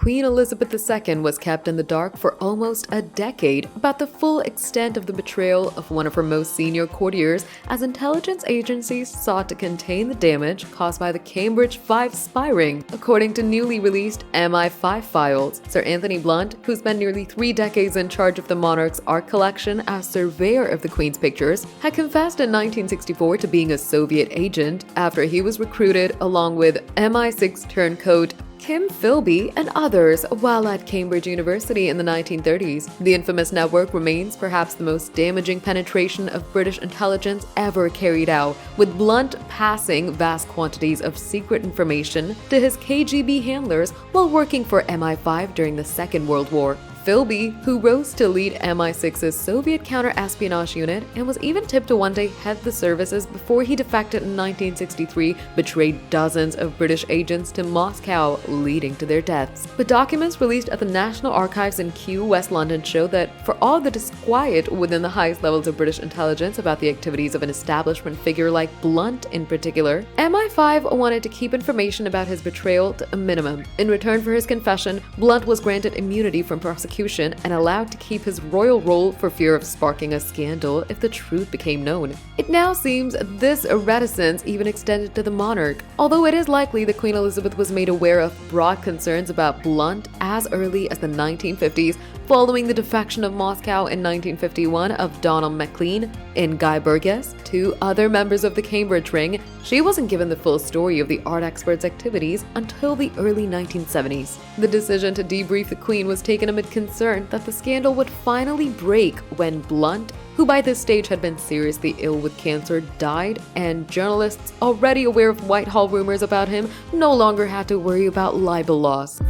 Queen Elizabeth II was kept in the dark for almost a decade about the full extent of the betrayal of one of her most senior courtiers as intelligence agencies sought to contain the damage caused by the Cambridge 5 spy ring. According to newly released MI5 files, Sir Anthony Blunt, who spent nearly 3 decades in charge of the monarch's art collection as surveyor of the Queen's pictures, had confessed in 1964 to being a Soviet agent after he was recruited along with MI6 turncoat Kim Philby and others while at Cambridge University in the 1930s. The infamous network remains perhaps the most damaging penetration of British intelligence ever carried out, with Blunt passing vast quantities of secret information to his KGB handlers while working for MI5 during the Second World War. Philby, who rose to lead MI6's Soviet counter-espionage unit and was even tipped to one day head the services before he defected in 1963, betrayed dozens of British agents to Moscow, leading to their deaths. But documents released at the National Archives in Kew, West London show that for all the disquiet within the highest levels of British intelligence about the activities of an establishment figure like Blunt in particular, MI5 wanted to keep information about his betrayal to a minimum. In return for his confession, Blunt was granted immunity from prosecution and allowed to keep his royal role for fear of sparking a scandal if the truth became known. It now seems this reticence even extended to the monarch, although it is likely that Queen Elizabeth was made aware of broad concerns about Blunt as early as the 1950s, following the defection of Moscow in 1951 of Donald Maclean and Guy Burgess, 2 other members of the Cambridge ring. She wasn't given the full story of the art expert's activities until the early 1970s. The decision to debrief the Queen was taken amid concern that the scandal would finally break when Blunt, who by this stage had been seriously ill with cancer, died, and journalists already aware of Whitehall rumors about him no longer had to worry about libel laws.